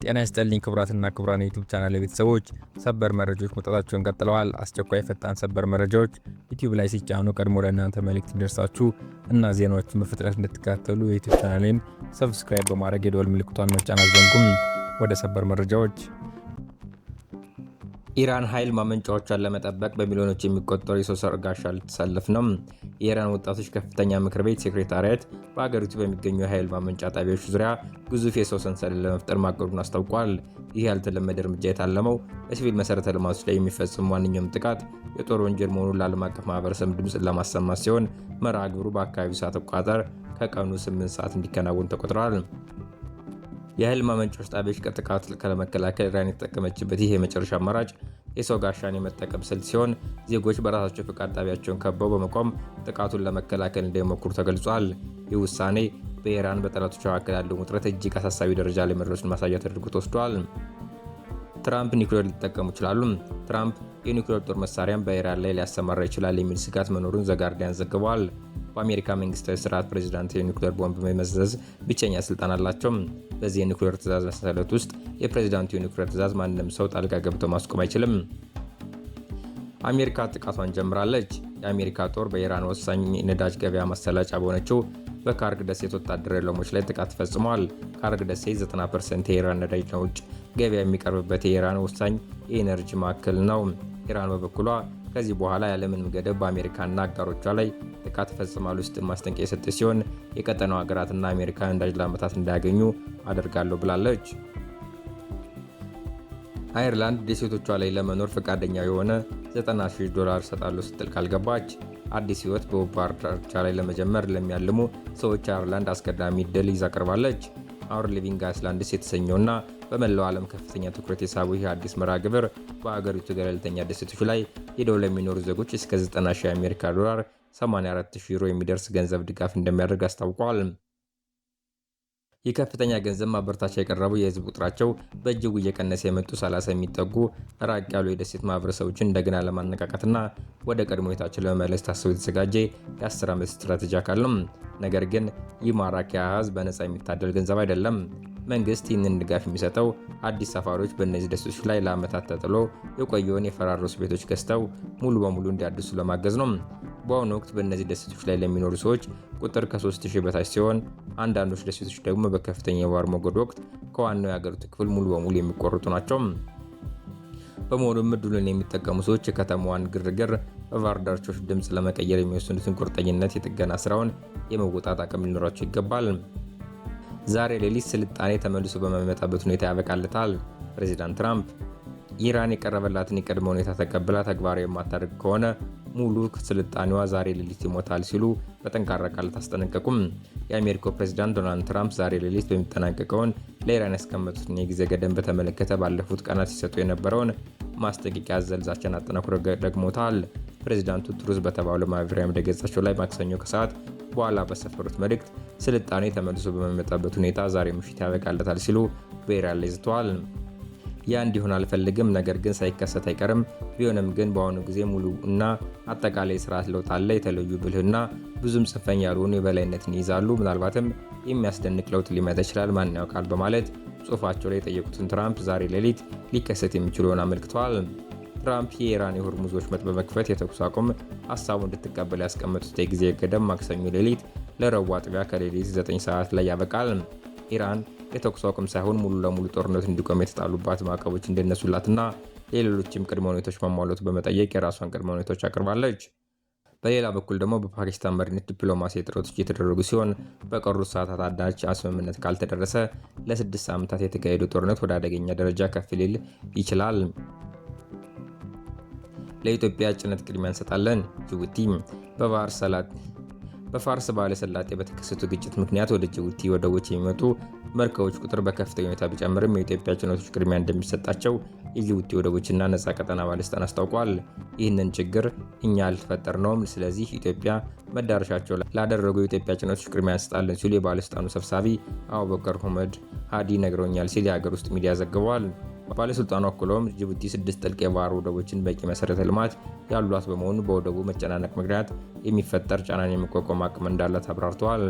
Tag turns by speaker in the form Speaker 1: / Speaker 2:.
Speaker 1: ጤና ይስጥልኝ ክቡራትና ክቡራን የዩቲዩብ ቻናል ቤተሰቦች፣ ሰበር መረጃዎች መውጣታቸውን ቀጥለዋል። አስቸኳይ ፈጣን ሰበር መረጃዎች ዩቲዩብ ላይ ሲጫኑ ቀድሞ ለእናንተ መልእክት እንዲደርሳችሁ እና ዜናዎችን በፍጥነት እንድትከታተሉ የዩቲዩብ ቻናሌን ሰብስክራይብ በማድረግ የደወል ምልክቷን መጫን አትዘንጉም። ወደ ሰበር መረጃዎች። ኢራን ኃይል ማመንጫዎቿን ለመጠበቅ በሚሊዮኖች የሚቆጠሩ የሰው ሰራሽ ጋሻ ልትሰልፍ ነው። የኢራን ወጣቶች ከፍተኛ ምክር ቤት ሴክሬታሪያት በአገሪቱ በሚገኙ የኃይል ማመንጫ ጣቢያዎች ዙሪያ ግዙፍ የሰው ሰንሰለት ለመፍጠር ማቀዱን አስታውቋል። ይህ ያልተለመደ እርምጃ የታለመው በሲቪል መሰረተ ልማቶች ላይ የሚፈጽሙ ማንኛውም ጥቃት የጦር ወንጀል መሆኑን ለዓለም አቀፍ ማህበረሰብ ድምፅን ለማሰማት ሲሆን መርሃ ግብሩ በአካባቢው ሰዓት አቆጣጠር ከቀኑ 8 ሰዓት እንዲከናወን ተቆጥሯል። የኃይል ማመንጫዎች ጣቢያዎች ከጥቃት ለመከላከል ኢራን የተጠቀመችበት ይህ የመጨረሻ አማራጭ የሰው ጋሻን የመጠቀም ስልት ሲሆን ዜጎች በራሳቸው ፍቃድ ጣቢያቸውን ከበው በመቆም ጥቃቱን ለመከላከል እንደሚሞክሩ ተገልጿል። ይህ ውሳኔ በኢራን በጠላቶች መካከል ያለውን ውጥረት እጅግ አሳሳቢ ደረጃ ላይ መድረሱን ማሳያ ተደርጎ ተወስዷል። ትራምፕ ኒውክሌር ሊጠቀሙ ይችላሉ። ትራምፕ የኒውክሌር ጦር መሳሪያን በኢራን ላይ ሊያሰማራ ይችላል የሚል ስጋት መኖሩን ዘጋርዲያን ዘግቧል። በአሜሪካ መንግስታዊ ስርዓት ፕሬዝዳንት የኒውክሌር ቦምብ የመዘዝ ብቸኛ ስልጣን አላቸው። በዚህ የኒውክሌር ትዕዛዝ መሰረት ውስጥ የፕሬዝዳንቱ የኒውክሌር ትዕዛዝ ማንም ሰው ጣልቃ ገብቶ ማስቆም አይችልም። አሜሪካ ጥቃቷን ጀምራለች። የአሜሪካ ጦር በኢራን ወሳኝ ነዳጅ ገበያ ማሰላጫ በሆነችው በካርግ ደሴት ወታደራዊ ኢላማዎች ላይ ጥቃት ፈጽሟል። ካርግ ደሴት 90% የኢራን ነዳጅ ለውጭ ገበያ የሚቀርብበት የኢራን ወሳኝ የኢነርጂ ማዕከል ነው። ኢራን በበኩሏ ከዚህ በኋላ ያለምንም ገደብ በአሜሪካና አጋሮቿ ላይ ጥቃት ፈጽማሉ ስትል ማስጠንቀቂያ የሰጠች ሲሆን የቀጠናው ሀገራትና አሜሪካ ነዳጅ ለዓመታት እንዳያገኙ አደርጋለሁ ብላለች። አየርላንድ ደሴቶቿ ላይ ለመኖር ፈቃደኛ የሆነ $90,000 እሰጣለሁ ስትል ካልገባች አዲስ ህይወት በውብ ባህር ዳርቻ ላይ ለመጀመር ለሚያልሙ ሰዎች አየርላንድ አስቀዳሚ ዕድል ይዛ ቀርባለች። አወር ሊቪንግ አይስላንድስ የተሰኘውና በመላው ዓለም ከፍተኛ ትኩረት የሳበው ይህ አዲስ መርሃ ግብር በአገሪቱ ገለልተኛ ደሴቶች ላይ ሄደው ለሚኖሩ ዜጎች እስከ $90,000 የአሜሪካ ዶላር $84,000 የሚደርስ ገንዘብ ድጋፍ እንደሚያደርግ አስታውቋል። ይህ ከፍተኛ ገንዘብ ማበረታቻ የቀረበው የህዝብ ቁጥራቸው በእጅጉ እየቀነሰ የመጡ 30 የሚጠጉ ራቅ ያሉ የደሴት ማህበረሰቦችን እንደገና ለማነቃቃትና ወደ ቀድሞ ሁኔታቸው ለመመለስ ታስቦ የተዘጋጀ የ10 ዓመት ስትራቴጂ አካል ነው። ነገር ግን ይህ ማራኪ አሃዝ በነፃ የሚታደል ገንዘብ አይደለም። መንግስት ይህንን ድጋፍ የሚሰጠው አዲስ ሰፋሪዎች በእነዚህ ደሴቶች ላይ ለዓመታት ተጥሎ የቆየውን የፈራረሱ ቤቶች ገዝተው ሙሉ በሙሉ እንዲያድሱ ለማገዝ ነው። በአሁኑ ወቅት በእነዚህ ደሴቶች ላይ ለሚኖሩ ሰዎች ቁጥር ከ3000 በታች ሲሆን አንዳንዶች ደሴቶች ደግሞ በከፍተኛ የባህር ሞገድ ወቅት ከዋናው የአገሪቱ ክፍል ሙሉ በሙሉ የሚቆርጡ ናቸው። በመሆኑም ዕድሉን የሚጠቀሙ ሰዎች የከተማዋን ግርግር በባህር ዳርቻዎች ድምፅ ለመቀየር የሚወስኑትን ቁርጠኝነት የጥገና ስራውን የመወጣት አቅም ሊኖራቸው ይገባል። ዛሬ ሌሊት ስልጣኔ ተመልሶ በመመጣበት ሁኔታ ያበቃለታል። ፕሬዚዳንት ትራምፕ ኢራን የቀረበላትን የቅድመ ሁኔታ ተቀብላ ተግባራዊ የማታደርግ ከሆነ ሙሉ ስልጣኔዋ ዛሬ ሌሊት ይሞታል ሲሉ በጠንካራ ቃላት አስጠነቀቁም። የአሜሪካው ፕሬዝዳንት ዶናልድ ትራምፕ ዛሬ ሌሊት በሚጠናቀቀውን ለኢራን ያስቀመጡትን የጊዜ ገደብ በተመለከተ ባለፉት ቀናት ሲሰጡ የነበረውን ማስጠንቀቂያ አዘል ዛቻን አጠናክረው ደግሞታል። ፕሬዝዳንቱ ትሩዝ በተባለው ማህበራዊ ድረገጻቸው ላይ ማክሰኞ ከሰዓት በኋላ በሰፈሩት መልእክት ስልጣኔ ተመልሶ በሚመጣበት ሁኔታ ዛሬ ምሽት ያበቃለታል ሲሉ በኢራን ላይ ዝተዋል። ያ እንዲሆን አልፈልግም፣ ነገር ግን ሳይከሰት አይቀርም። ቢሆንም ግን በአሁኑ ጊዜ ሙሉ እና አጠቃላይ ስርዓት ለውጥ አለ። የተለዩ ብልህና ብዙም ጽንፈኛ ያልሆኑ የበላይነትን ይይዛሉ። ምናልባትም የሚያስደንቅ ለውጥ ሊመጣ ይችላል፣ ማን ያውቃል በማለት ጽሑፋቸው ላይ የጠየቁትን ትራምፕ ዛሬ ሌሊት ሊከሰት የሚችለውን አመልክተዋል። ትራምፕ የኢራን የሆርሙዝ ወሽመጥ በመክፈት የተኩስ አቁም ሀሳቡ እንድትቀበል ያስቀመጡት የጊዜ ገደብ ማክሰኞ ሌሊት ለረቡዕ አጥቢያ ከሌሊት 9 ሰዓት ላይ ያበቃል። ኢራን የተኩስ አቁም ሳይሆን ሙሉ ለሙሉ ጦርነቱ እንዲቆም የተጣሉባት ማዕቀቦች እንዲነሱላትና የሌሎችም ቅድመ ሁኔታዎች ማሟላቱ በመጠየቅ የራሷን ቅድመ ሁኔታዎች አቅርባለች። በሌላ በኩል ደግሞ በፓኪስታን መሪነት ዲፕሎማሲያዊ ጥረቶች እየተደረጉ ሲሆን በቀሩት ሰዓታት አንዳች ስምምነት ካልተደረሰ ለ6 ሳምንታት የተካሄደው ጦርነት ወደ አደገኛ ደረጃ ከፍ ሊል ይችላል። ለኢትዮጵያ ጭነት ቅድሚያ እንሰጣለን። ጅቡቲ በፋርስ ባህረ ሰላጤ በተከሰቱ ግጭት ምክንያት ወደ ጅቡቲ ወደቦች የሚመጡ መርከቦች ቁጥር በከፍተኛ ሁኔታ ቢጨምርም የኢትዮጵያ ጭነቶች ቅድሚያ እንደሚሰጣቸው የጅቡቲ ወደቦችና ነፃ ቀጠና ባለስልጣን አስታውቋል። ይህንን ችግር እኛ አልፈጠርነውም፣ ስለዚህ ኢትዮጵያ መዳረሻቸው ላደረጉ የኢትዮጵያ ጭነቶች ቅድሚያ እንሰጣለን ሲሉ የባለስልጣኑ ሰብሳቢ አቡበከር ሁመድ ሃዲ ነግረውኛል ሲል የሀገር ውስጥ ሚዲያ ዘግቧል። ባለስልጣኑ አክለውም ጅቡቲ 6 ጥልቅ የባህር ወደቦችን በቂ መሰረተ ልማት ያሏት በመሆኑ በወደቡ መጨናነቅ ምክንያት የሚፈጠር ጫናን የመቋቋም አቅም እንዳላት አብራርተዋል።